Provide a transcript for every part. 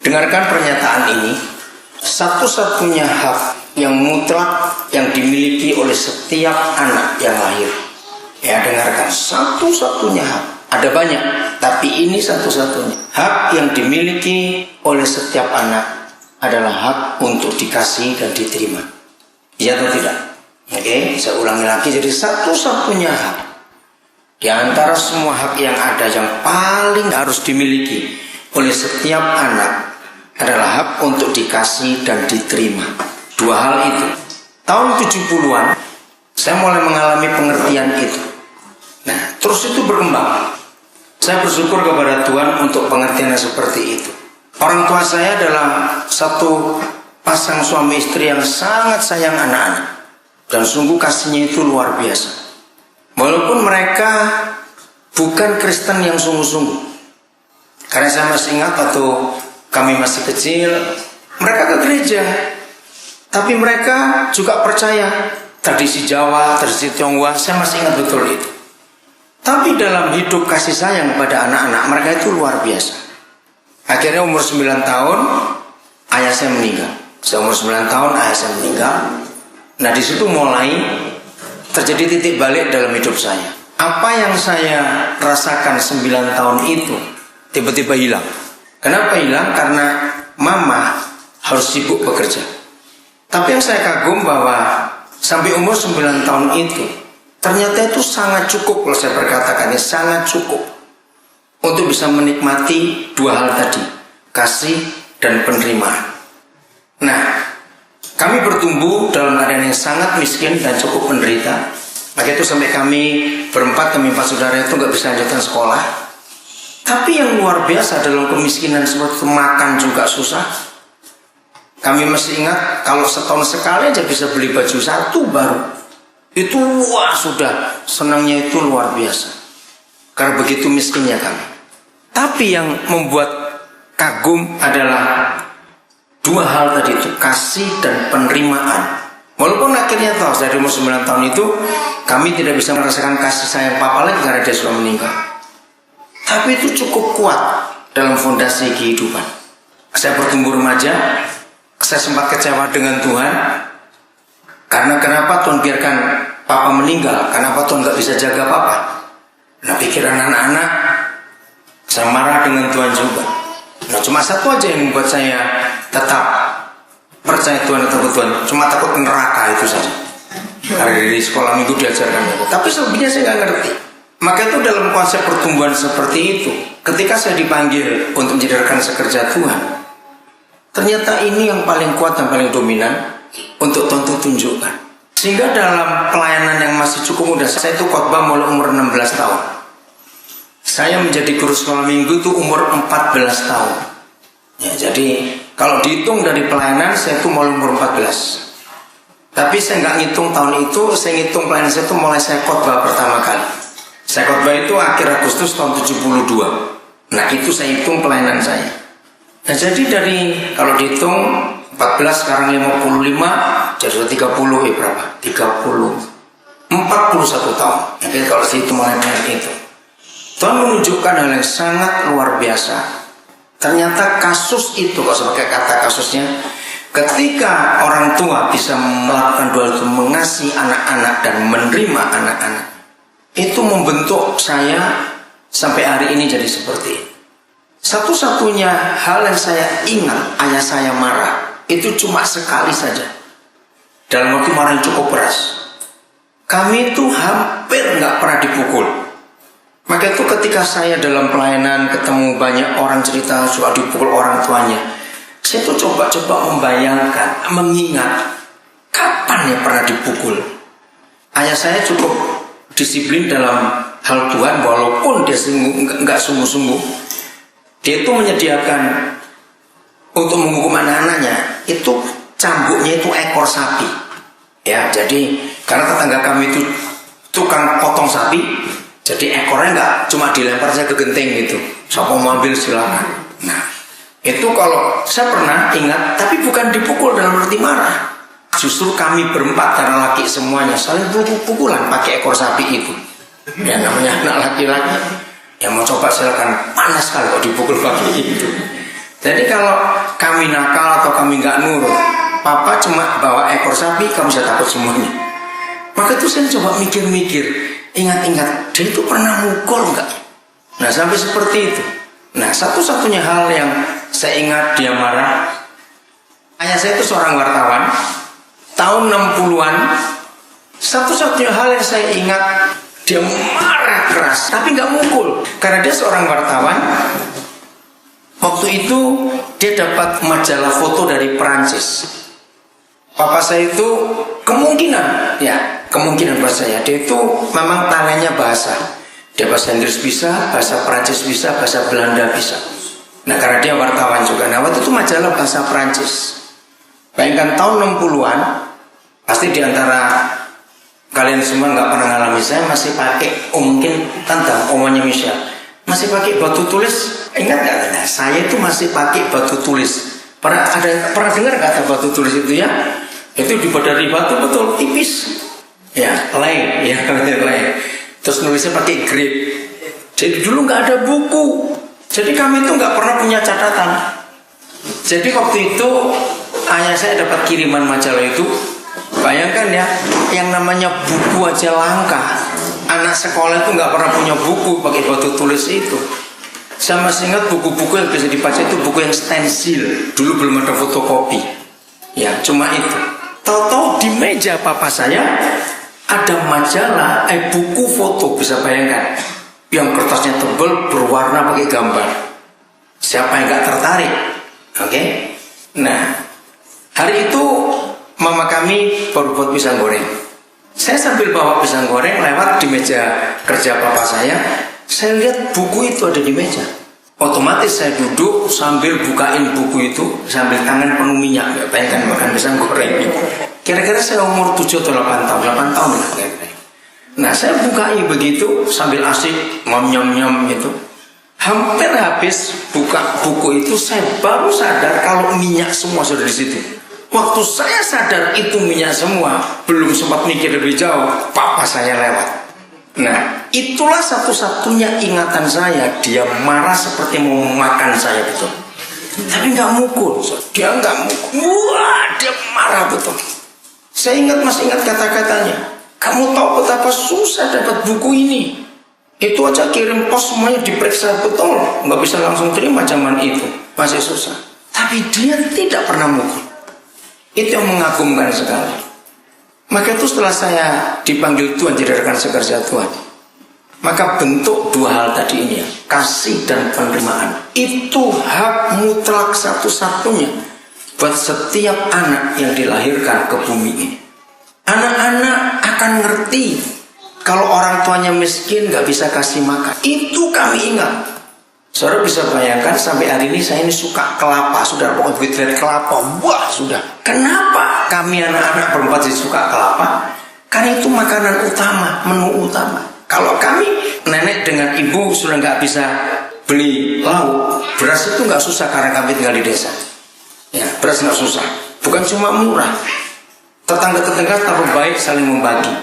Dengarkan pernyataan ini. Satu-satunya hak yang mutlak yang dimiliki oleh setiap anak yang lahir. Ya, dengarkan, satu-satunya hak. Ada banyak, tapi ini satu-satunya. Hak yang dimiliki oleh setiap anak adalah hak untuk dikasih dan diterima. Iya atau tidak? Oke, saya ulangi lagi. Jadi satu-satunya hak di antara semua hak yang ada yang paling harus dimiliki oleh setiap anak adalah hak untuk dikasih dan diterima. Dua hal itu. Tahun 70-an saya mulai mengalami pengertian itu. Nah, terus itu berkembang. Saya bersyukur kepada Tuhan untuk pengertiannya seperti itu. Orang tua saya adalah satu pasang suami istri yang sangat sayang anak-anak. Dan sungguh kasihnya itu luar biasa. Walaupun mereka bukan Kristen yang sungguh-sungguh. Karena saya masih ingat waktu kami masih kecil, mereka ke gereja. Tapi mereka juga percaya tradisi Jawa, tradisi Tionghoa, saya masih ingat betul itu. Tapi dalam hidup kasih sayang kepada anak-anak, mereka itu luar biasa. Akhirnya umur 9 tahun, ayah saya meninggal. Saya umur 9 tahun, ayah saya meninggal. Nah, di situ mulai terjadi titik balik dalam hidup saya. Apa yang saya rasakan 9 tahun itu tiba-tiba hilang. Kenapa hilang? Karena mama harus sibuk bekerja. Tapi yang saya kagum bahwa sampai umur 9 tahun itu ternyata itu sangat cukup, kalau saya berkatakannya sangat cukup untuk bisa menikmati dua hal tadi, kasih dan penerimaan. Nah, kami bertumbuh dalam keadaan yang sangat miskin dan cukup menderita. Maka itu sampai kami berempat, kami 4 saudara itu nggak bisa lanjutkan sekolah. Tapi yang luar biasa dalam kemiskinan seperti itu, makan juga susah. Kami masih ingat kalau setahun sekali aja bisa beli baju satu baru. Itu wah sudah senangnya itu luar biasa. Karena begitu miskinnya kami. Tapi yang membuat kagum adalah dua hal tadi itu, kasih dan penerimaan. Walaupun akhirnya tahu dari umur 9 tahun itu kami tidak bisa merasakan kasih sayang papa lagi karena dia sudah meninggal. Tapi itu cukup kuat dalam fondasi kehidupan. Saya bertumbuh remaja, saya sempat kecewa dengan Tuhan. Karena kenapa Tuhan biarkan papa meninggal? Kenapa Tuhan gak bisa jaga papa? Nah, pikiran anak-anak, saya marah dengan Tuhan juga. Nah, cuma satu aja yang membuat saya tetap percaya Tuhan atau Tuhan, cuma takut neraka itu saja. Hari di sekolah minggu diajarkan itu. Tapi sebetulnya saya nggak ngerti. Maka itu dalam konsep pertumbuhan seperti itu, ketika saya dipanggil untuk menjadi rekan sekerja Tuhan, ternyata ini yang paling kuat dan paling dominan untuk Tuhan tunjukkan. Sehingga dalam pelayanan yang masih cukup muda, saya itu khotbah mulai umur 16 tahun. Saya menjadi guru sekolah minggu itu umur 14 tahun. Ya, jadi kalau dihitung dari pelayanan, saya itu mulai umur 14. Tapi saya nggak ngitung tahun itu, saya ngitung pelayanan saya itu mulai saya khotbah pertama kali. Saya khotbah itu akhir Agustus tahun 72. Nah, itu saya hitung pelayanan saya. Nah, jadi dari kalau dihitung 14 sekarang 55, jadi 30 berapa? 41 tahun. Jadi kalau dihitung mulai dari itu, Tuhan menunjukkan hal yang sangat luar biasa. Ternyata kasus itu, kalau sebagai kata kasusnya, ketika orang tua bisa melakukan dua itu, mengasihi anak-anak dan menerima anak-anak, itu membentuk saya sampai hari ini jadi seperti ini. Satu-satunya hal yang saya ingat ayah saya marah itu cuma sekali saja. Dalam waktu marah yang cukup keras. Kami itu hampir nggak pernah dipukul. Maka itu ketika saya dalam pelayanan ketemu banyak orang cerita suka dipukul orang tuanya, saya tuh coba-coba membayangkan, mengingat kapan ya pernah dipukul. Ayah saya cukup disiplin dalam hal Tuhan, walaupun dia nggak sungguh-sungguh. Dia itu menyediakan untuk menghukum anak-anaknya itu cambuknya itu ekor sapi. Ya, jadi karena tetangga kami itu tukang potong sapi. Jadi ekornya nggak cuma dilempar saja ke genteng gitu. Siapa mau ambil silakan. Nah, itu kalau saya pernah ingat, tapi bukan dipukul dalam arti marah. Justru kami berempat karena laki semuanya saling pukul-pukulan pakai ekor sapi itu. Ya namanya anak laki-laki. Yang mau coba silakan, panas kalau dipukul pakai itu. Jadi kalau kami nakal atau kami nggak nurut, papa cuma bawa ekor sapi, kamu bisa takut semuanya. Maka itu saya coba mikir-mikir, ingat-ingat, dia itu pernah mukul nggak? Nah sampai seperti itu. Nah satu-satunya hal yang saya ingat dia marah, ayah saya itu seorang wartawan, tahun 60-an, satu-satunya hal yang saya ingat, dia marah keras, tapi nggak mukul, karena dia seorang wartawan. Waktu itu dia dapat majalah foto dari Perancis. Papa saya itu kemungkinan buat saya, dia itu memang talentnya bahasa. Dia bahasa Inggris bisa, bahasa Perancis bisa, bahasa Belanda bisa. Nah karena dia wartawan juga. Nah waktu itu majalah bahasa Perancis. Bayangkan tahun 60-an, pasti diantara kalian semua nggak pernah ngalami, saya masih pakai, mungkin tante, omanya Michelle, masih pakai batu tulis. Ingat nggak? Nah, saya itu masih pakai batu tulis. Pernah dengar kata batu tulis itu ya? Itu dibuat dari batu betul tipis. Ya, lem. Terus nulisnya pakai grip. Jadi dulu nggak ada buku. Jadi kami itu nggak pernah punya catatan. Jadi waktu itu ayah saya dapat kiriman majalah itu. Bayangkan ya, yang namanya buku aja langka. Anak sekolah itu nggak pernah punya buku pakai batu tulis itu. Saya masih ingat buku-buku yang bisa dibaca itu buku yang stensil. Dulu belum ada fotokopi. Ya, cuma itu. Tahu-tahu di meja papa saya ada majalah, buku foto, bisa bayangkan. Yang kertasnya tebal, berwarna pakai gambar. Siapa yang nggak tertarik? Oke? Nah, hari itu mama kami baru buat pisang goreng. Saya sambil bawa pisang goreng lewat di meja kerja papa saya lihat buku itu ada di meja. Otomatis saya duduk sambil bukain buku itu, sambil tangan penuh minyak. Ya, bayangkan makan pisang goreng itu. Kira-kira saya umur 7 atau 8 tahun, 8 tahun lah kira-kira. Nah saya bukai begitu sambil asik nyam-nyam gitu. Hampir habis buka buku itu, saya baru sadar kalau minyak semua sudah di situ. Waktu saya sadar itu minyak semua, belum sempat mikir lebih jauh, papa saya lewat. Nah, itulah satu-satunya ingatan saya. Dia marah seperti mau makan saya betul. Tapi nggak mukul. Dia nggak mukul. Wah, dia marah betul. Saya masih ingat kata-katanya. Kamu tahu betapa susah dapat buku ini. Itu aja kirim pos semuanya diperiksa betul. Nggak bisa langsung terima zaman itu. Masih susah. Tapi dia tidak pernah mukul. Itu yang mengagumkan sekali. Maka itu setelah saya dipanggil Tuhan jadi rekan sekerja Tuhan, maka bentuk dua hal tadi ini ya, kasih dan penerimaan. Itu hak mutlak satu-satunya buat setiap anak yang dilahirkan ke bumi ini. Anak-anak akan ngerti kalau orang tuanya miskin gak bisa kasih makan. Itu kami ingat. Saudara bisa bayangkan sampai hari ini saya ini suka kelapa. Sudah pokoknya begitu lihat kelapa, wah sudah. Kenapa kami anak-anak berempat jadi suka kelapa? Karena itu makanan utama, menu utama. Kalau kami nenek dengan ibu sudah nggak bisa beli lauk, beras itu nggak susah karena kami tinggal di desa. Ya, beras nggak susah. Bukan cuma murah. Tetangga-tetangga taruh baik saling membagi.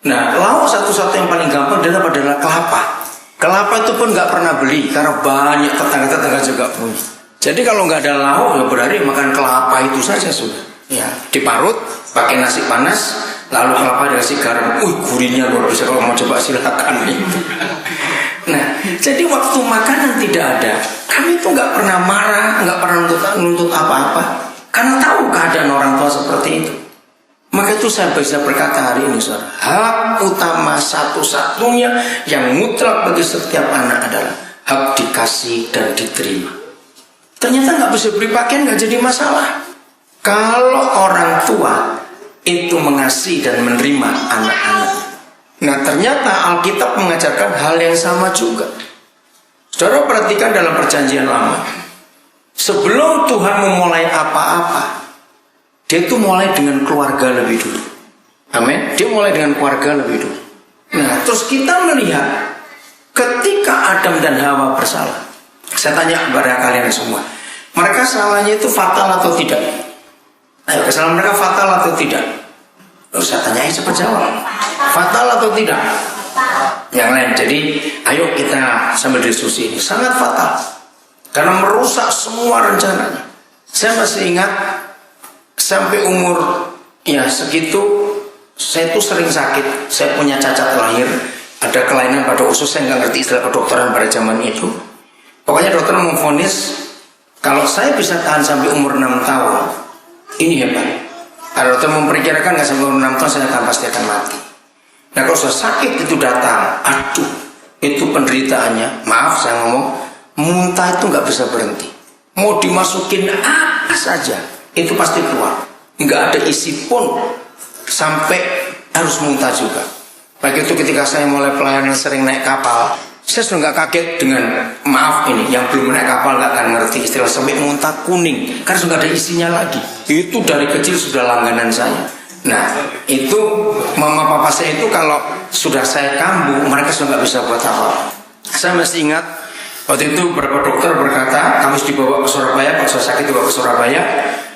Nah, lauk satu-satu yang paling gampang adalah kelapa. Kelapa itu pun nggak pernah beli karena banyak tetangga-tetangga juga punya. Jadi kalau nggak ada lauk ya berarti makan kelapa itu saja sudah. Ya, diparut pakai nasi panas, lalu kelapa dikasih garam. Gurihnya luar biasa, kalau mau coba silakan itu. Nah, jadi waktu makanan tidak ada, kami tuh nggak pernah marah, nggak pernah nuntut apa-apa, karena tahu keadaan orang tua seperti itu. Maka itu saya bisa berkata hari ini, saudara, hak utama satu-satunya yang mutlak bagi setiap anak adalah hak dikasih dan diterima. Ternyata nggak bisa beli pakaian, nggak jadi masalah. Kalau orang tua itu mengasihi dan menerima anak-anak. Nah ternyata Alkitab mengajarkan hal yang sama juga. Saudara perhatikan dalam perjanjian lama, sebelum Tuhan memulai apa-apa, dia itu mulai dengan keluarga lebih dulu. Amin. Dia mulai dengan keluarga lebih dulu. Nah, terus kita melihat ketika Adam dan Hawa bersalah. Saya tanya kepada kalian semua, mereka salahnya itu fatal atau tidak? Ayo, kesalahan mereka fatal atau tidak? Lalu saya tanya, cepat jawab. Fatal atau tidak? Yang lain. Jadi, ayo kita sambil diskusi ini. Sangat fatal. karena merusak semua rencananya. Saya masih ingat sampai umur segitu, saya itu sering sakit. Saya punya cacat lahir, ada kelainan pada usus. Saya nggak ngerti istilah kedokteran pada zaman itu. Pokoknya dokter memvonis kalau saya bisa tahan sampai umur 6 tahun, ini hebat. Kalau dokter memperkirakan nggak sampai umur 6 tahun saya pasti akan mati. Nah kalau sudah sakit itu datang, aduh, itu penderitaannya, maaf saya ngomong, muntah itu nggak bisa berhenti. Mau dimasukin apa saja, itu pasti keluar. Nggak ada isi pun, sampai harus muntah juga. Baik itu ketika saya mulai pelayanan sering naik kapal, saya sudah nggak kaget dengan, maaf ini, yang belum naik kapal nggak akan ngerti istilah sampai muntah kuning, karena sudah ada isinya lagi. Itu dari kecil sudah langganan saya. Nah itu mama papa saya itu kalau sudah saya kambuh, mereka sudah nggak bisa buat apa-apa. Saya masih ingat waktu itu beberapa dokter berkata kamu harus dibawa ke Surabaya, kalau sudah sakit dibawa ke Surabaya.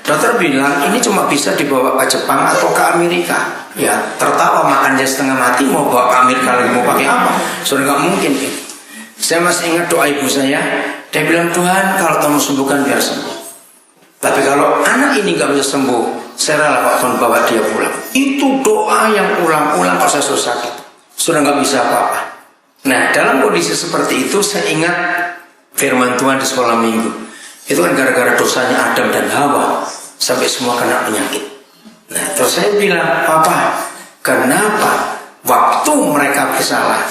Dokter bilang ini cuma bisa dibawa ke Jepang atau ke Amerika. Ya tertawa, makannya setengah mati, mau bawa ke Amerika lagi mau pakai apa? Sudah nggak mungkin. Saya masih ingat doa ibu saya. Dia bilang, Tuhan kalau kamu sembuhkan biar sembuh. Tapi kalau anak ini nggak bisa sembuh, saya rela kok Tuhan bawa dia pulang. Itu doa yang ulang-ulang kalau saya sudah sakit, sudah nggak bisa apa-apa. Nah dalam kondisi seperti itu saya ingat firman Tuhan di sekolah minggu. Itu kan gara-gara dosanya Adam dan Hawa sampai semua kena penyakit. Nah terus saya bilang, Papa, kenapa waktu mereka bersalah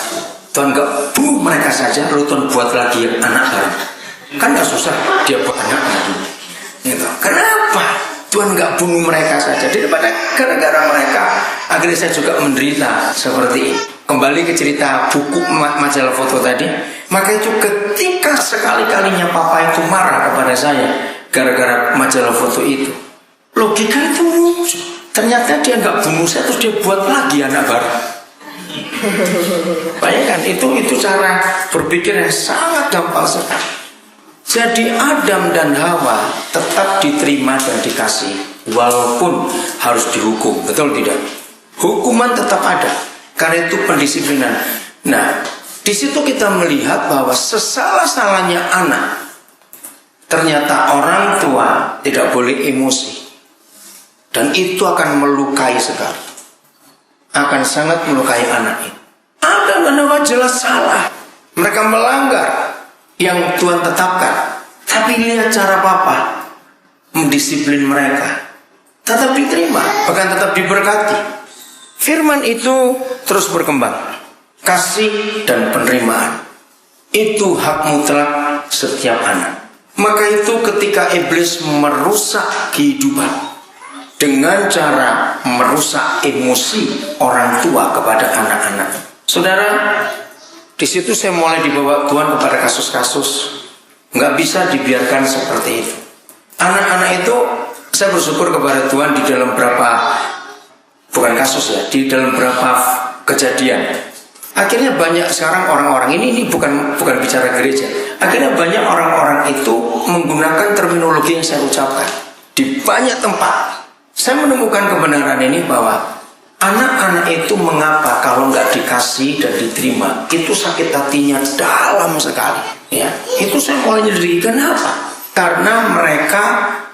Tuhan nggak bunuh mereka saja, lalu Tuhan buat lagi yang anak baru? Kan nggak susah dia buat anak lagi. Gitu. Kenapa Tuhan nggak bunuh mereka saja? Daripada gara-gara mereka akhirnya saya juga menderita seperti ini. Kembali ke cerita buku majalah foto tadi. Maka itu ketika sekali-kalinya papa itu marah kepada saya gara-gara majalah foto itu, logika itu muncul. Ternyata dia nggak bunuh saya, terus dia buat lagi anak baru. Bayangkan itu cara berpikir yang sangat gampang sekali. Jadi Adam dan Hawa tetap diterima dan dikasih walaupun harus dihukum, betul tidak? Hukuman tetap ada karena itu pendisiplinan. Nah, di situ kita melihat bahwa sesalah-salahnya anak, ternyata orang tua tidak boleh emosi, dan itu akan melukai sekali, akan sangat melukai anak ini. Adam dan Hawa jelas salah, mereka melanggar yang Tuhan tetapkan. Tapi lihat cara papa mendisiplin mereka, tetap diterima, bahkan tetap diberkati. Firman itu terus berkembang. Kasih dan penerimaan itu hak mutlak setiap anak. Maka itu ketika iblis merusak kehidupan dengan cara merusak emosi orang tua kepada anak-anak. Saudara, di situ saya mulai dibawa Tuhan kepada kasus-kasus. Nggak bisa dibiarkan seperti itu. Anak-anak itu saya bersyukur kepada Tuhan di dalam bukan kasus ya, di dalam berapa kejadian. Akhirnya banyak sekarang orang-orang ini bukan bicara gereja. Akhirnya banyak orang-orang itu menggunakan terminologi yang saya ucapkan di banyak tempat. Saya menemukan kebenaran ini bahwa anak-anak itu mengapa kalau nggak dikasih dan diterima itu sakit hatinya dalam sekali. Ya, itu saya mulai nyadari kenapa? Karena mereka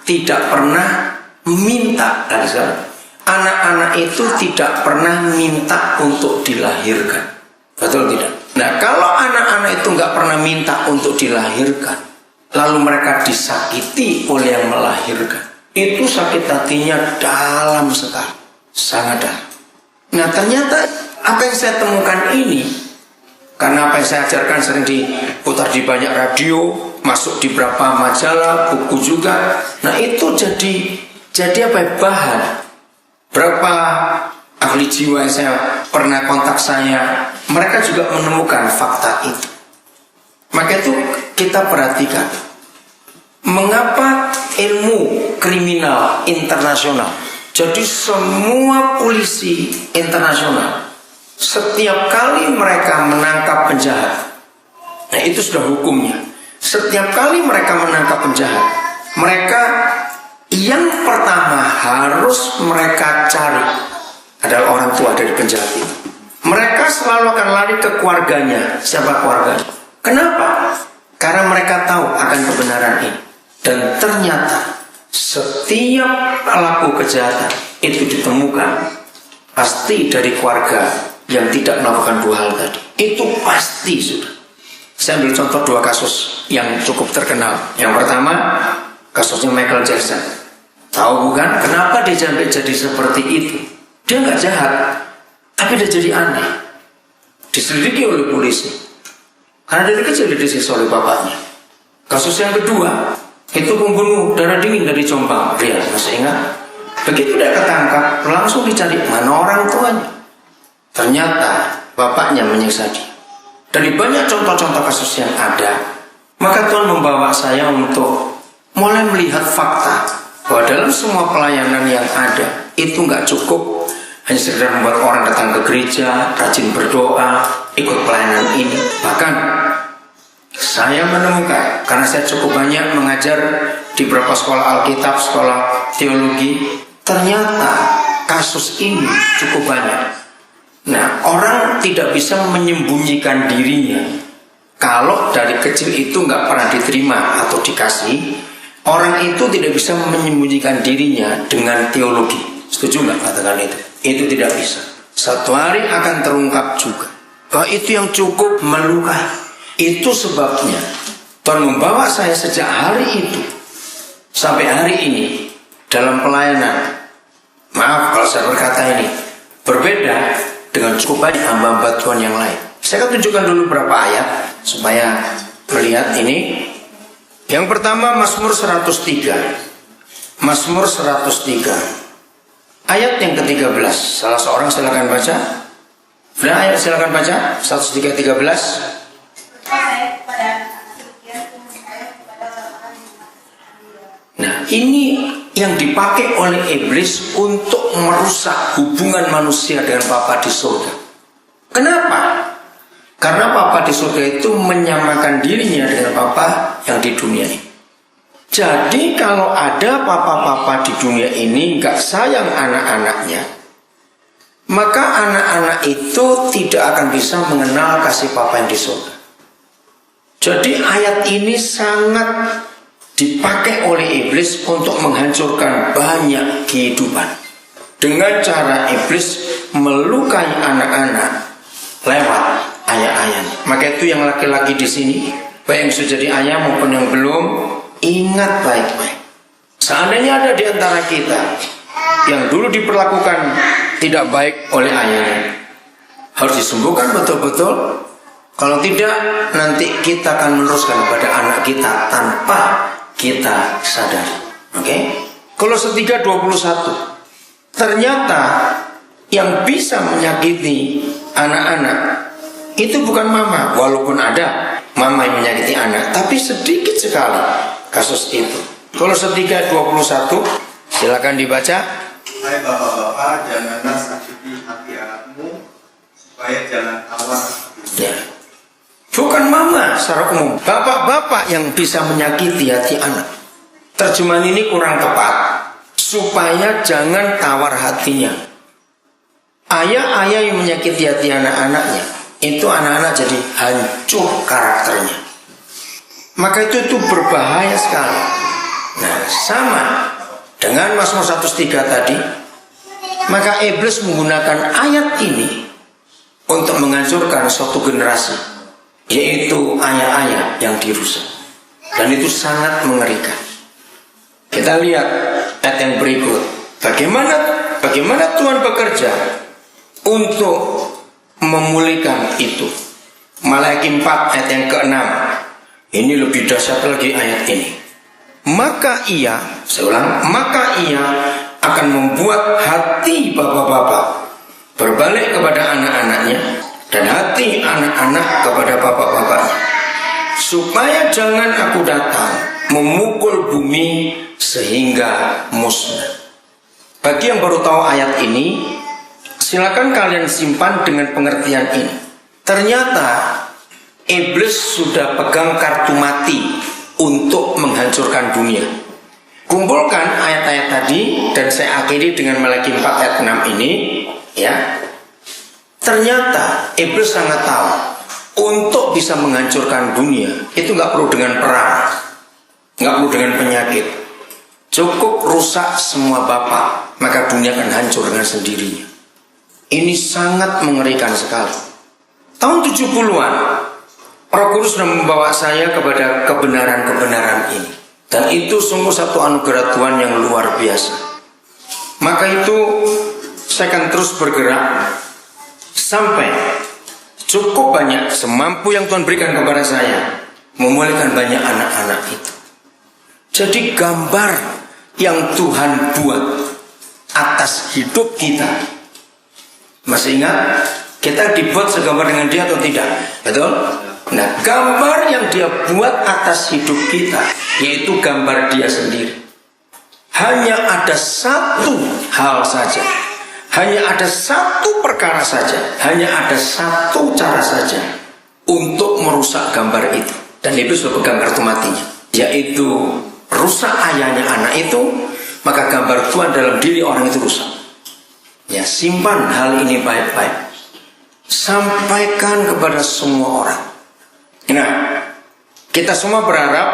tidak pernah minta dari sekarang. Anak-anak itu tidak pernah minta untuk dilahirkan, betul tidak? Nah, kalau anak-anak itu nggak pernah minta untuk dilahirkan, lalu mereka disakiti oleh yang melahirkan, itu sakit hatinya dalam sekali, sangat dalam. Nah, ternyata apa yang saya temukan ini, karena apa yang saya ajarkan sering diputar di banyak radio, masuk di beberapa majalah, buku juga. Nah itu jadi apa ya, bahan. Berapa ahli jiwa yang saya pernah kontak saya, mereka juga menemukan fakta itu. Maka itu kita perhatikan, mengapa ilmu kriminal internasional, jadi semua polisi internasional setiap kali mereka menangkap penjahat, nah itu sudah hukumnya. Setiap kali mereka menangkap penjahat, mereka yang pertama harus mereka cari adalah orang tua dari penjahat itu. Mereka selalu akan lari ke keluarganya. Siapa keluarganya? Kenapa? Karena mereka tahu akan kebenaran ini. Dan ternyata setiap pelaku kejahatan itu ditemukan pasti dari keluarga yang tidak melakukan dua hal tadi. Itu pasti sudah. Saya ambil contoh dua kasus yang cukup terkenal. Yang pertama, kasusnya Michael Jackson. Tahu bukan kenapa dia sampai jadi seperti itu? Dia nggak jahat, tapi dia jadi aneh. Diselidiki oleh polisi. Karena dari kecil disiksa oleh bapaknya. Kasus yang kedua, itu pembunuh darah dingin dari Jombang. Dia masih ingat? Begitu dia ketangkap, langsung dicari mana orang tuanya. Ternyata bapaknya menyiksa dia. Dari banyak contoh-contoh kasus yang ada, maka Tuhan membawa saya untuk mulai melihat fakta bahwa dalam semua pelayanan yang ada itu nggak cukup hanya sekedar membuat orang datang ke gereja, rajin berdoa, ikut pelayanan ini. Bahkan saya menemukan, karena saya cukup banyak mengajar di beberapa sekolah Alkitab, sekolah teologi, ternyata kasus ini cukup banyak. Nah, orang tidak bisa menyembunyikan dirinya. Kalau dari kecil itu nggak pernah diterima atau dikasih, orang itu tidak bisa menyembunyikan dirinya dengan teologi. Setuju nggak katakan itu? Itu tidak bisa. Satu hari akan terungkap juga bahwa itu yang cukup melukai. Itu sebabnya Tuhan membawa saya sejak hari itu sampai hari ini dalam pelayanan. Maaf kalau saya berkata ini berbeda dengan cukup banyak hamba-hamba Tuhan yang lain. Saya akan tunjukkan dulu beberapa ayat supaya melihat ini. Yang pertama Mazmur 103. Mazmur 103. Ayat yang ke-13. Salah seorang silakan baca. Sudah ayat silakan baca. 103:13. Nah, ini yang dipakai oleh iblis untuk merusak hubungan manusia dengan Bapa di surga. Kenapa? Karena Bapa di surga itu menyamakan dirinya dengan Bapa yang di dunia ini. Jadi kalau ada papa-papa di dunia ini nggak sayang anak-anaknya, maka anak-anak itu tidak akan bisa mengenal kasih Papa yang di surga. Jadi ayat ini sangat dipakai oleh iblis untuk menghancurkan banyak kehidupan. Dengan cara iblis melukai anak-anak lewat ayat-ayatnya. Maka itu yang laki-laki di sini, baik yang sudah jadi ayah maupun yang belum, ingat baik-baik. Seandainya ada di antara kita yang dulu diperlakukan tidak baik oleh ayahnya, harus disembuhkan betul-betul. Kalau tidak, nanti kita akan meneruskan kepada anak kita tanpa kita sadari. Oke? Kolose 3:21. Ternyata yang bisa menyakiti anak-anak itu bukan mama, walaupun ada mama yang menyakiti anak, tapi sedikit sekali kasus itu. Kolose 3:21, silakan dibaca. Hai bapak-bapak, janganlah sakiti hati anakmu, supaya jangan tawar. Ya. Bukan mama secara umum, bapak-bapak yang bisa menyakiti hati anak. Terjemahan ini kurang tepat, supaya jangan tawar hatinya. Ayah-ayah yang menyakiti hati anak-anaknya, itu anak-anak jadi hancur karakternya. Maka itu berbahaya sekali. Nah, sama dengan Mazmur 103 tadi, maka iblis menggunakan ayat ini untuk menghancurkan suatu generasi, yaitu ayah-ayah yang dirusak. Dan itu sangat mengerikan. Kita lihat ayat yang berikut. Bagaimana Tuhan bekerja untuk memulihkan itu. Malaikat 4 ayat yang ke-6. Ini lebih dahsyat lagi ayat ini. Maka ia akan membuat hati bapak-bapak berbalik kepada anak-anaknya, dan hati anak-anak kepada bapak-bapaknya, supaya jangan aku datang memukul bumi sehingga musnah. Bagi yang baru tahu ayat ini, silakan kalian simpan dengan pengertian ini. Ternyata iblis sudah pegang kartu mati untuk menghancurkan dunia. Kumpulkan ayat-ayat tadi dan saya akhiri dengan Malaikat 4 ayat 6 ini, ya. Ternyata iblis sangat tahu untuk bisa menghancurkan dunia itu nggak perlu dengan perang, nggak perlu dengan penyakit. Cukup rusak semua bapak, maka dunia akan hancur dengan sendirinya. Ini sangat mengerikan sekali. Tahun 70-an, Roh Kudus sudah membawa saya kepada kebenaran-kebenaran ini. Dan itu sungguh satu anugerah Tuhan yang luar biasa. Maka itu saya akan terus bergerak sampai cukup banyak semampu yang Tuhan berikan kepada saya memulihkan banyak anak-anak itu. Jadi gambar yang Tuhan buat atas hidup kita, masih ingat kita dibuat segambar dengan Dia atau tidak? Betul? Nah, gambar yang Dia buat atas hidup kita yaitu gambar Dia sendiri. Hanya ada satu hal saja, hanya ada satu perkara saja, hanya ada satu cara saja untuk merusak gambar itu. Dan iblis sudah pegang kartu matinya, yaitu rusak ayahnya anak itu, maka gambar Tuhan dalam diri orang itu rusak. Ya, simpan hal ini baik-baik, sampaikan kepada semua orang. Nah, kita semua berharap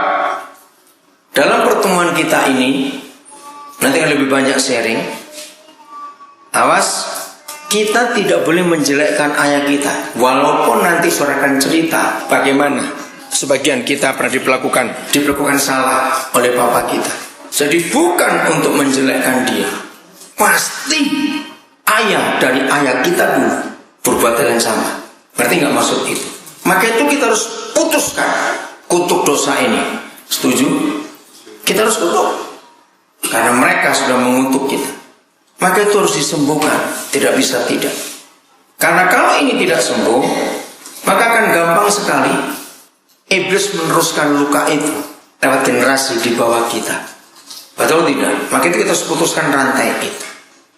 dalam pertemuan kita ini nanti akan lebih banyak sharing. Awas, kita tidak boleh menjelekkan ayah kita. Walaupun nanti saudara akan cerita bagaimana sebagian kita pernah diperlakukan salah oleh bapak kita. Jadi bukan untuk menjelekkan dia. Pasti ayah dari ayah kita dulu berbuat hal yang sama. Berarti nggak maksud itu. Maka itu kita harus putuskan kutuk dosa ini. Setuju? Kita harus kutuk. Karena mereka sudah mengutuk kita. Maka itu harus disembuhkan. Tidak bisa tidak. Karena kalau ini tidak sembuh, maka akan gampang sekali iblis meneruskan luka itu lewat generasi di bawah kita. Betul tidak? Maka itu kita harus putuskan rantai itu.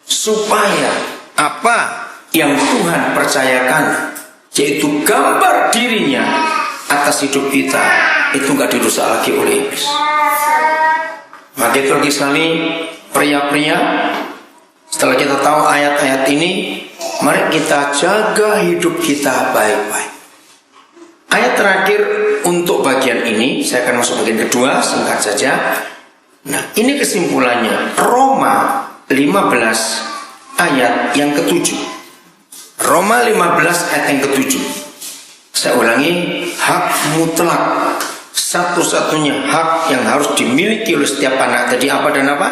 Supaya apa yang Tuhan percayakan, yaitu gambar dirinya atas hidup kita, itu nggak dirusak lagi oleh iblis. Maka itu lagi sekali pria-pria, setelah kita tahu ayat-ayat ini, mari kita jaga hidup kita baik-baik. Ayat terakhir untuk bagian ini, saya akan masuk bagian kedua, singkat saja. Nah, ini kesimpulannya. Roma 15 ayat yang ke-7. Roma 15 ayat yang ke-7. Saya ulangi, hak mutlak, satu-satunya hak yang harus dimiliki oleh setiap anak. Jadi apa dan apa?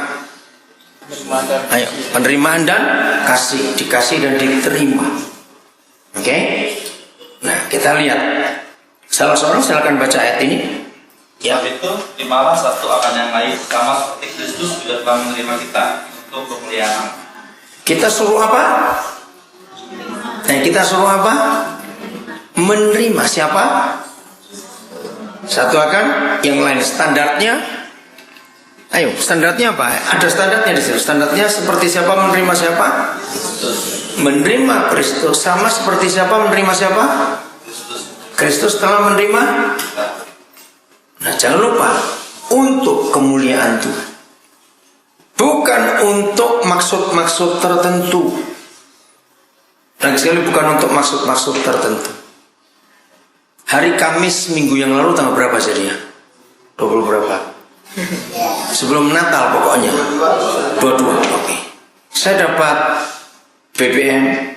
Ayo, penerimaan dan kasih, dikasih dan diterima. Oke? Nah, kita lihat. Salah seorang silakan baca ayat ini. Ya. Sebab itu, terimalah satu akan yang lain, sama seperti Kristus juga telah menerima kita untuk kemuliaan. Kita suruh apa? Kita suruh apa? Menerima siapa? Satu akan yang lain. Standarnya, ayo, standarnya apa? Ada standarnya di sini. Standarnya seperti siapa menerima siapa? Menerima Kristus. Sama seperti siapa menerima siapa? Kristus telah menerima. Nah, jangan lupa untuk kemuliaan Tuhan, bukan untuk maksud-maksud tertentu. Dan sekali bukan untuk maksud-maksud tertentu. Hari Kamis minggu yang lalu tanggal berapa jadinya? 20 berapa? Sebelum Natal pokoknya 22. Oke. Saya dapat BBM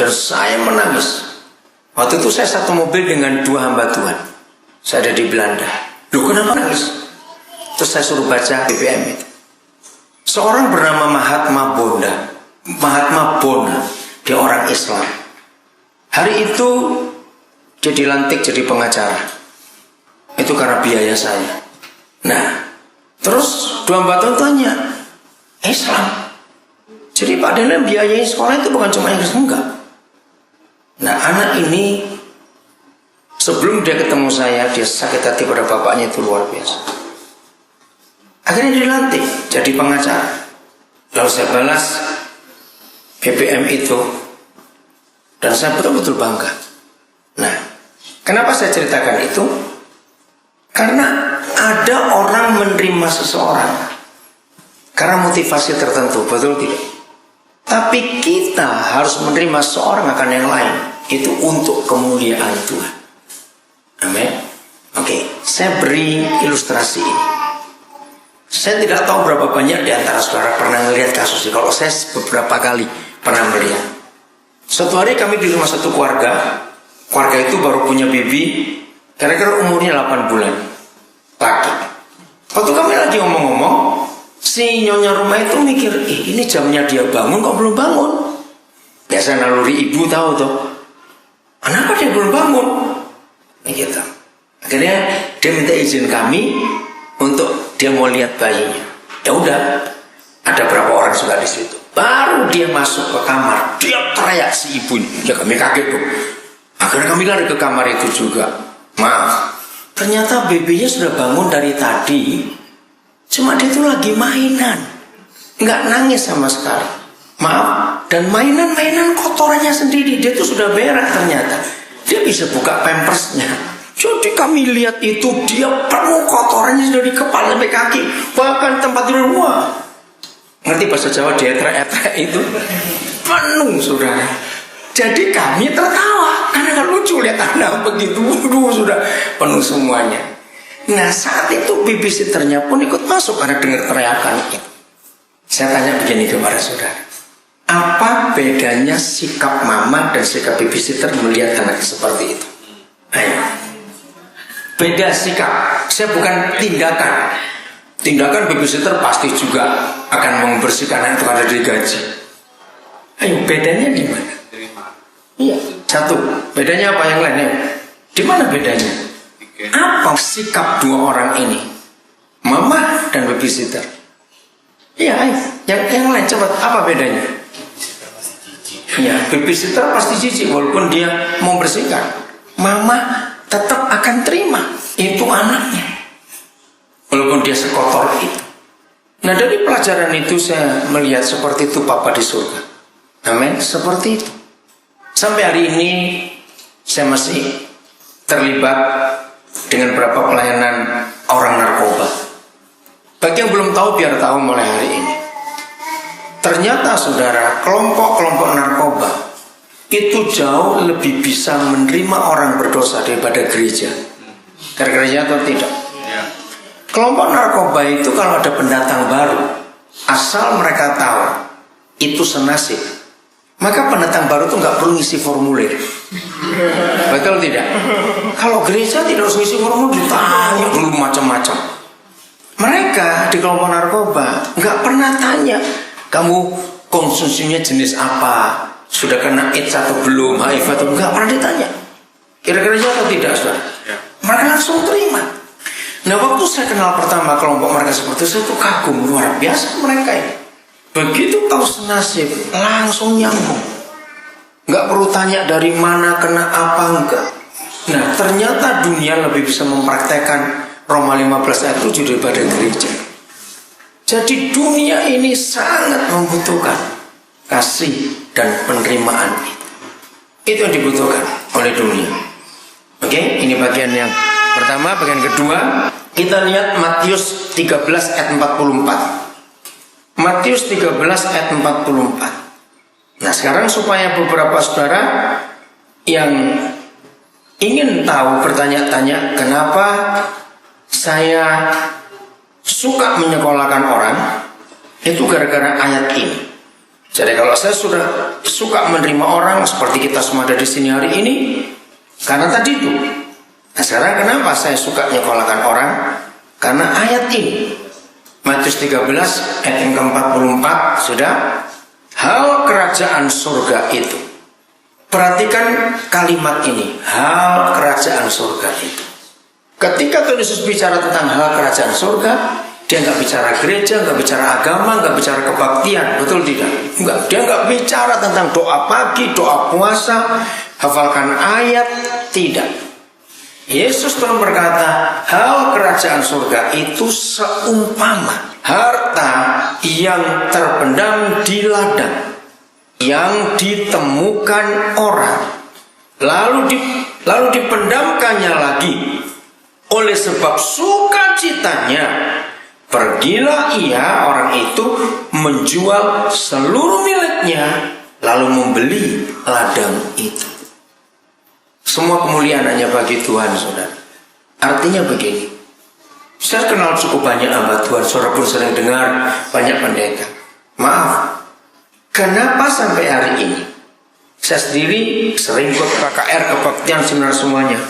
dan saya menangis. Waktu itu saya satu mobil dengan 2 hamba Tuhan. Saya ada di Belanda. Loh, kenapa nangis? Terus saya suruh baca BBM itu. Seorang bernama Mahatma Bona. Dia orang Islam. Hari itu dia dilantik jadi pengacara. Itu karena biaya saya. Nah, terus 2 hamba Tuhan tanya, Islam? Jadi Pak Daniel biayai sekolah itu bukan cuma Inggris, enggak. Nah, anak ini sebelum dia ketemu saya, dia sakit hati pada bapaknya, itu luar biasa. Akhirnya dilantik jadi pengacara. Lalu saya balas BBM itu dan saya betul-betul bangga. Nah, kenapa saya ceritakan itu? Karena ada orang menerima seseorang karena motivasi tertentu, betul tidak? Tapi kita harus menerima seorang akan yang lain itu untuk kemuliaan Tuhan. Amin. Oke, saya beri ilustrasi ini. Saya tidak tahu berapa banyak di antara saudara pernah melihat kasus ini. Kalau saya beberapa kali pernah melihat. Suatu hari kami di rumah satu keluarga. Keluarga itu baru punya baby, kira-kira umurnya 8 bulan, laki. Waktu kami lagi ngomong-ngomong, si nyonya rumah itu mikir, ini jamnya dia bangun kok belum bangun. Biasa naluri ibu tahu tuh, kenapa dia belum bangun? Gitu. Akhirnya dia minta izin kami untuk dia mau lihat bayinya. Ya udah, ada berapa orang sudah di situ. Baru dia masuk ke kamar, dia teriak si ibunya. Ya kami kaget tuh. Akhirnya kami lari ke kamar itu juga. Maaf, ternyata babynya sudah bangun dari tadi. Cuma dia itu lagi mainan, nggak nangis sama sekali. Maaf, dan mainan kotorannya sendiri. Dia itu sudah berak ternyata. Dia bisa buka pampersnya. Jadi kami lihat itu dia penuh kotorannya dari kepala sampai kaki. Bahkan tempat tidur, wah, ngerti bahasa Jawa dia etrek itu penuh saudara. Jadi kami tertawa karena kan lucu lihat anak begitu, sudah penuh semuanya. Nah saat itu babysitternya pun ikut masuk karena dengar teriakan itu. Saya tanya begini kepada saudara, apa bedanya sikap mama dan sikap babysitter melihat anak seperti itu? Ayo. Beda sikap. Saya bukan tindakan. Tindakan babysitter pasti juga akan membersihkan anak itu karena digaji. Ayo, bedanya di mana? Iya, satu. Bedanya apa yang lainnya? Di mana bedanya? Apa sikap dua orang ini? Mama dan babysitter. Iya, ayo. Yang lain cepat. Apa bedanya? Ya, babysitter pasti jijik walaupun dia mau bersihkan. Mama tetap akan terima itu anaknya, walaupun dia sekotor itu. Nah dari pelajaran itu saya melihat seperti itu Papa di surga. Amin. Seperti itu. Sampai hari ini saya masih terlibat dengan beberapa pelayanan orang narkoba. Bagi yang belum tahu biar tahu mulai hari ini. Ternyata saudara, kelompok-kelompok narkoba itu jauh lebih bisa menerima orang berdosa daripada gereja. Gereja atau tidak? Kelompok narkoba itu kalau ada pendatang baru, asal mereka tahu itu senasib, maka pendatang baru itu nggak perlu ngisi formulir. Betul tidak? Kalau gereja tidak harus ngisi formulir, ditanya dulu macam-macam. Mereka di kelompok narkoba nggak pernah tanya, kamu konsumsinya jenis apa, sudah kena AIDS atau belum, HIV atau enggak, pernah ditanya. Kira-kira atau tidak, saudara? Mereka langsung terima. Nah waktu saya kenal pertama kelompok mereka seperti itu, saya tuh kagum luar biasa mereka ini. Begitu tahu senasib, langsung nyambung. Nggak perlu tanya dari mana, kena apa, enggak. Nah ternyata dunia lebih bisa mempraktekkan Roma 15 ayat 7 daripada gereja. Jadi dunia ini sangat membutuhkan kasih dan penerimaan itu. Itu yang dibutuhkan oleh dunia. Oke, ini bagian yang pertama. Bagian kedua, kita lihat Matius 13 ayat 44. Matius 13 ayat 44. Nah sekarang supaya beberapa saudara yang ingin tahu bertanya-tanya kenapa saya suka menyekolahkan orang, itu gara-gara ayat ini. Jadi kalau saya sudah suka menerima orang seperti kita semua ada di sini hari ini, karena tadi itu. Nah sekarang kenapa saya suka menyekolahkan orang? Karena ayat ini, Matius 13 ayat yang ke-44 sudah. Hal kerajaan surga itu. Perhatikan kalimat ini, hal kerajaan surga itu. Ketika Tuhan Yesus bicara tentang hal kerajaan surga, dia nggak bicara gereja, nggak bicara agama, nggak bicara kebaktian, betul tidak? Enggak, dia nggak bicara tentang doa pagi, doa puasa, hafalkan ayat, tidak. Yesus pun berkata, hal kerajaan surga itu seumpama harta yang terpendam di ladang, yang ditemukan orang, lalu dipendamkannya lagi. Oleh sebab sukacitanya, pergilah ia, orang itu, menjual seluruh miliknya, lalu membeli ladang itu. Semua kemuliaan hanya bagi Tuhan, saudara. Artinya begini, saya kenal cukup banyak hamba Tuhan, saudara pun sering dengar banyak pendeta. Maaf, kenapa sampai hari ini saya sendiri sering ikut KKR, kebaktian, seminar semuanya,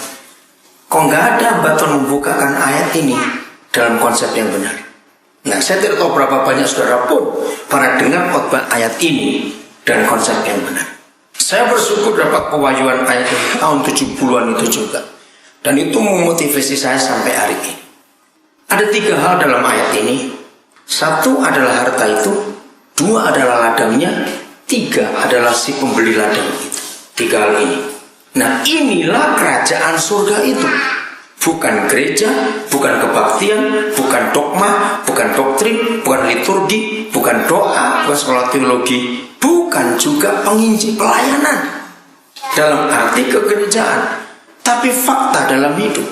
kok nggak ada hamba Tuhan membukakan ayat ini dalam konsep yang benar? Nah, saya tidak tahu berapa banyak saudara pun pernah dengar khotbah ayat ini dan konsep yang benar. Saya bersyukur dapat pewahyuan ayat ini tahun 70-an itu juga. Dan itu memotivasi saya sampai hari ini. Ada 3 hal dalam ayat ini. 1 adalah harta itu, 2 adalah ladangnya, 3 adalah si pembeli ladang itu. 3 hal ini. Nah, inilah kerajaan surga itu. Bukan gereja, bukan kebaktian, bukan dogma, bukan doktrin, bukan liturgi, bukan doa, bukan sekolah teologi, bukan juga penginjil pelayanan dalam arti kegerejaan, tapi fakta dalam hidup.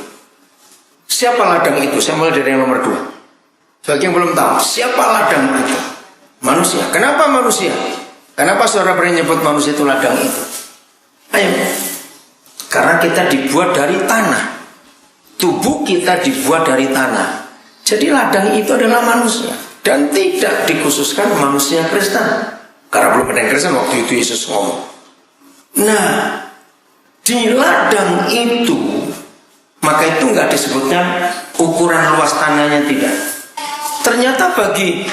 Siapa ladang itu? Saya mulai dari yang nomor 2. Bagi yang belum tahu, siapa ladang itu? Manusia. Kenapa manusia? Kenapa saudara berani nyebut manusia itu ladang itu? Ayo. Karena kita dibuat dari tanah. Tubuh kita dibuat dari tanah. Jadi ladang itu adalah manusia. Dan tidak dikhususkan manusia Kristen. Karena belum ada yang Kristen waktu itu Yesus ngomong. Nah, di ladang itu, maka itu nggak disebutkan ukuran luas tanahnya, tidak. Ternyata bagi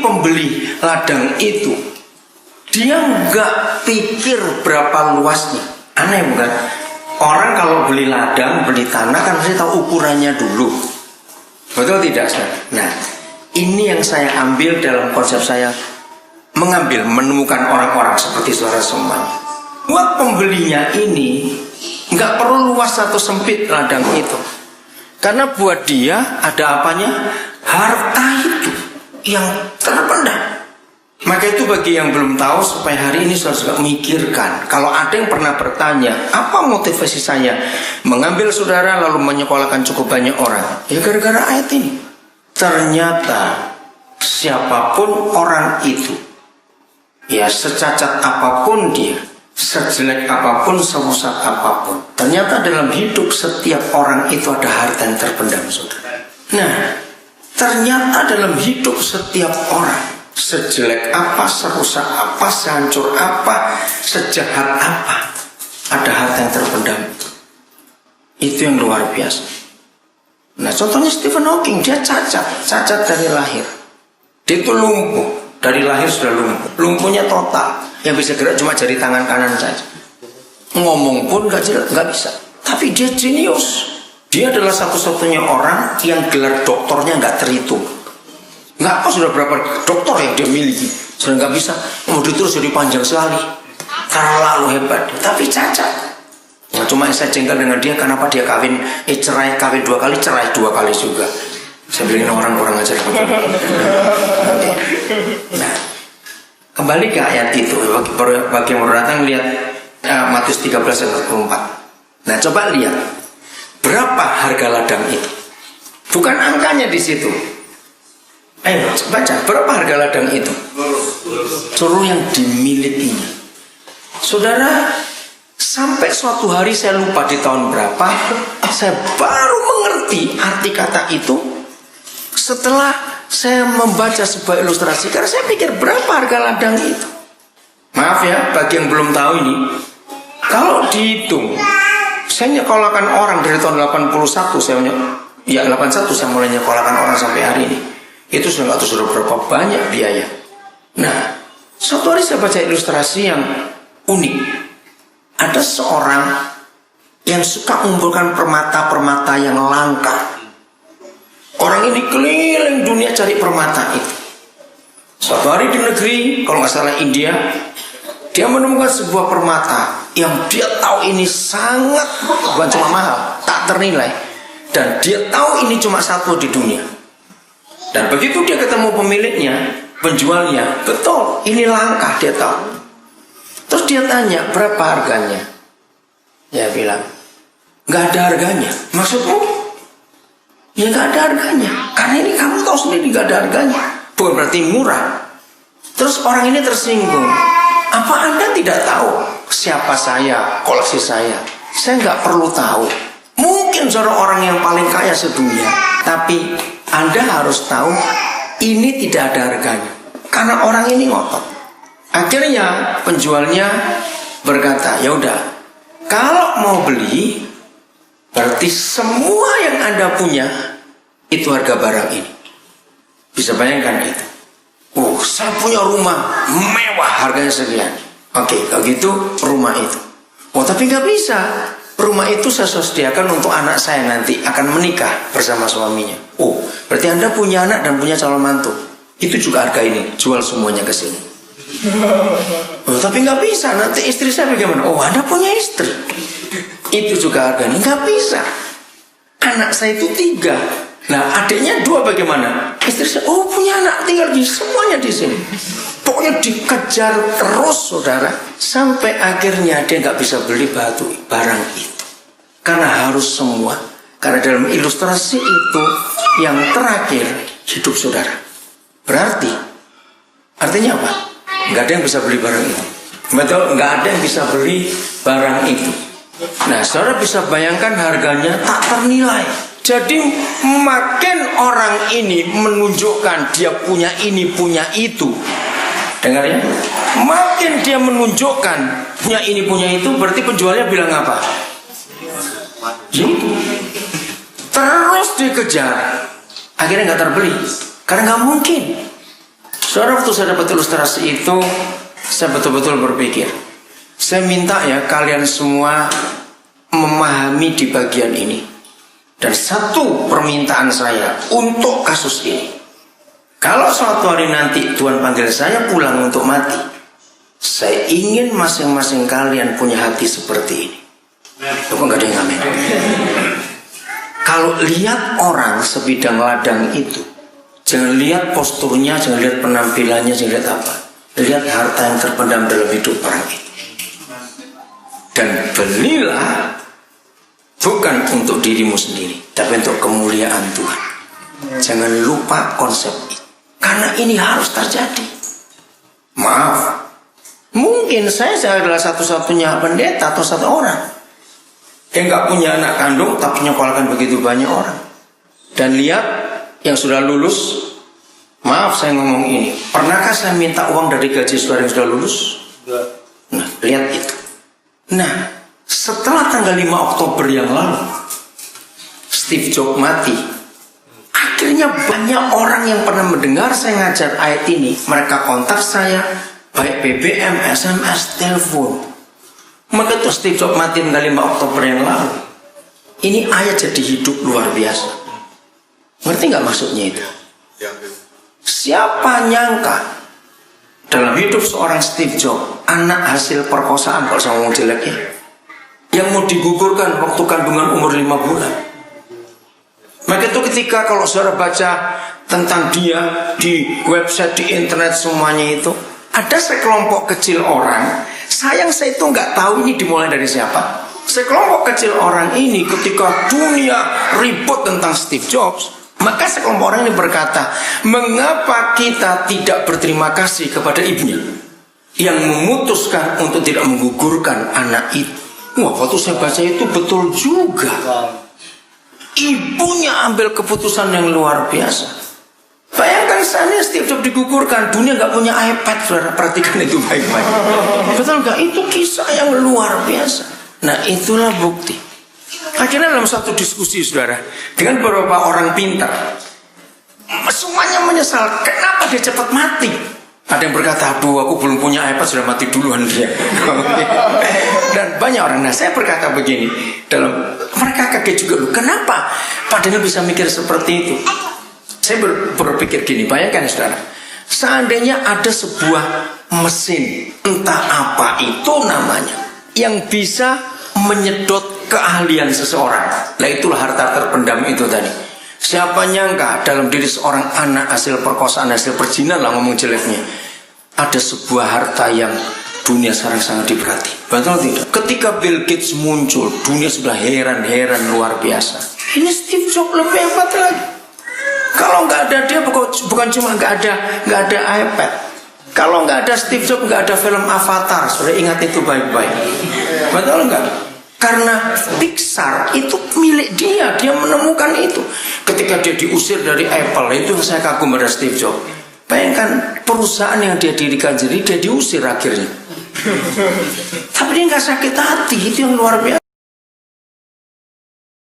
pembeli ladang itu, dia nggak pikir berapa luasnya. Aneh bukan? Orang kalau beli ladang, beli tanah kan pasti tahu ukurannya dulu. Betul tidak? Nah, ini yang saya ambil dalam konsep saya menemukan orang-orang seperti saudara semuanya. Buat pembelinya ini nggak perlu luas atau sempit ladang itu, karena buat dia ada apanya? Harta itu yang terpendam. Maka itu bagi yang belum tahu, supaya hari ini saudara juga mikirkan. Kalau ada yang pernah bertanya, apa motivasi saya mengambil saudara lalu menyekolahkan cukup banyak orang? Ya gara-gara ayat ini. Ternyata siapapun orang itu, ya secacat apapun dia, sejelek apapun, serusak apapun, ternyata dalam hidup setiap orang itu ada harta yang terpendam, saudara. Nah, ternyata dalam hidup setiap orang, sejelek apa, serusak apa, sehancur apa, sejahat apa, ada harta yang terpendam. Itu yang luar biasa. Nah, contohnya Stephen Hawking, dia cacat dari lahir. Dia itu lumpuh, dari lahir sudah lumpuh. Lumpuhnya total, yang bisa gerak cuma jari tangan kanan saja. Ngomong pun nggak bisa. Tapi dia jenius. Dia adalah satu-satunya orang yang gelar doktornya nggak terhitung. Nggak apa sudah berapa doktor yang dia miliki, sudah nggak bisa. Kemudian terus jadi panjang sekali, terlalu hebat. Tapi cacat. Nah, cuma saya jengkel dengan dia, kenapa dia cerai kawin 2 kali, cerai 2 kali juga. Saya bilang orang kurang ajar. Nah, kembali ke ayat itu. Bagi yang baru datang lihat Matius 13 ayat 24. Nah, coba lihat berapa harga ladang itu. Bukan angkanya di situ. Ayo baca, berapa harga ladang itu? Seluruh yang dimilikinya. Saudara, sampai suatu hari saya lupa di tahun berapa, saya baru mengerti arti kata itu setelah saya membaca sebuah ilustrasi. Karena saya pikir berapa harga ladang itu. Maaf ya, bagi yang belum tahu ini, kalau dihitung, saya nyekolahkan orang dari tahun 81, 81 saya mulai nyekolahkan orang sampai hari ini. Itu sudah nggak tahu sudah berapa banyak biaya. Nah, suatu hari saya baca ilustrasi yang unik. Ada seorang yang suka mengumpulkan permata-permata yang langka. Orang ini keliling dunia cari permata itu. Suatu hari di negeri, kalau nggak salah India, dia menemukan sebuah permata yang dia tahu ini sangat, bukan cuma mahal, tak ternilai. Dan dia tahu ini cuma satu di dunia. Dan begitu dia ketemu pemiliknya, penjualnya, betul, ini langka, dia tahu. Terus dia tanya, berapa harganya? Dia bilang, nggak ada harganya. Maksudmu? Ya nggak ada harganya. Karena ini kamu tahu sendiri nggak ada harganya. Bukan berarti murah. Terus orang ini tersinggung. Apa Anda tidak tahu siapa saya, koleksi saya? Saya nggak perlu tahu. Mungkin saudara orang yang paling kaya sedunia, tapi Anda harus tahu ini tidak ada harganya. Karena orang ini ngotot. Akhirnya penjualnya berkata, ya udah, kalau mau beli, berarti semua yang Anda punya itu harga barang ini. Bisa bayangkan itu. Oh, saya punya rumah mewah, harganya sekian. Oke, kalau gitu rumah itu. Oh, tapi nggak bisa. Rumah itu saya sediakan untuk anak saya nanti akan menikah bersama suaminya. Oh, berarti Anda punya anak dan punya calon mantu. Itu juga harga ini, jual semuanya ke sini. Oh, tapi nggak bisa. Nanti istri saya bagaimana? Oh, Anda punya istri. Itu juga harga ini, nggak bisa. Anak saya itu 3. Nah, adiknya 2 bagaimana? Istri saya, oh punya anak tinggal di semuanya di sini. Pokoknya dikejar terus saudara, sampai akhirnya dia nggak bisa beli barang itu. Karena harus semua. Karena dalam ilustrasi itu yang terakhir hidup saudara. Berarti artinya apa? Nggak ada yang bisa beli barang itu. Betul, nggak ada yang bisa beli barang itu. Nah, saudara bisa bayangkan harganya tak ternilai. Jadi makin orang ini menunjukkan dia punya ini, punya itu. Dengar ya? Makin dia menunjukkan punya ini, punya itu, berarti penjualnya bilang apa? Gitu. Terus dikejar. Akhirnya nggak terbeli. Karena nggak mungkin. Saudara, waktu saya dapat ilustrasi itu, saya betul-betul berpikir. Saya minta ya kalian semua memahami di bagian ini. Dan satu permintaan saya untuk kasus ini, kalau suatu hari nanti Tuhan panggil saya pulang untuk mati, saya ingin masing-masing kalian punya hati seperti ini. Kok nggak ada yang amin? Kalau lihat orang sebidang ladang itu, jangan lihat posturnya, jangan lihat penampilannya, jangan lihat apa. Lihat harta yang terpendam dalam hidup orang itu. Dan belilah bukan untuk dirimu sendiri, tapi untuk kemuliaan Tuhan. Jangan lupa konsep ini. Karena ini harus terjadi. Maaf, mungkin saya adalah satu-satunya pendeta atau satu orang yang gak punya anak kandung, tapi nyekolahkan begitu banyak orang. Dan lihat yang sudah lulus. Maaf saya ngomong ini, pernahkah saya minta uang dari gaji saudara yang sudah lulus? Nah, lihat itu. Nah, setelah tanggal 5 Oktober yang lalu Steve Jobs mati, akhirnya banyak orang yang pernah mendengar saya ngajar ayat ini, mereka kontak saya, baik BBM, SMS, telepon. Maka itu Steve Jobs mati tanggal 5 Oktober yang lalu. Ini ayat jadi hidup luar biasa. Ngerti gak maksudnya itu? Siapa nyangka dalam hidup seorang Steve Jobs, anak hasil perkosaan, kalau saya ngomong jeleknya, yang mau digugurkan waktu kandungan umur 5 bulan. Maka itu ketika kalau saudara baca tentang dia di website, di internet semuanya itu, ada sekelompok kecil orang. Sayang saya itu nggak tahu ini dimulai dari siapa. Sekelompok kecil orang ini ketika dunia ribut tentang Steve Jobs, maka sekelompok orang ini berkata, mengapa kita tidak berterima kasih kepada ibunya yang memutuskan untuk tidak menggugurkan anak itu. Wah, waktu saya baca itu betul juga. Ibunya ambil keputusan yang luar biasa. Bayangkan seandainya Steve Jobs digugurkan, dunia nggak punya iPad, saudara. Perhatikan itu baik-baik. Betul nggak? Itu kisah yang luar biasa. Nah, itulah bukti. Akhirnya dalam satu diskusi, saudara, dengan beberapa orang pintar, semuanya menyesal. Kenapa dia cepat mati? Ada yang berkata, aduh aku belum punya iPad, sudah mati duluan dia. Dan banyak orang. Nah, saya berkata begini, mereka kaget juga, loh, kenapa Pak Daniel bisa mikir seperti itu? Saya berpikir gini, bayangkan saudara, seandainya ada sebuah mesin, entah apa itu namanya, yang bisa menyedot keahlian seseorang. Nah, itulah harta terpendam itu tadi. Siapa nyangka dalam diri seorang anak hasil perkosaan, hasil perjinan lah ngomong jeleknya, ada sebuah harta yang dunia sekarang sangat diperhati. Betul tidak? Ketika Bill Gates muncul, dunia sudah heran-heran luar biasa. Ini Steve Jobs lebih hebat lagi. Kalau nggak ada dia, bukan cuma nggak ada iPad. Kalau nggak ada Steve Jobs, nggak ada film Avatar. Sudah ingat itu baik-baik. Betul nggak? Karena Pixar itu milik dia menemukan itu. Ketika dia diusir dari Apple, itu yang saya kagum pada Steve Jobs. Bayangkan perusahaan yang dia dirikan sendiri, dia diusir akhirnya. Tapi dia nggak sakit hati, itu yang luar biasa.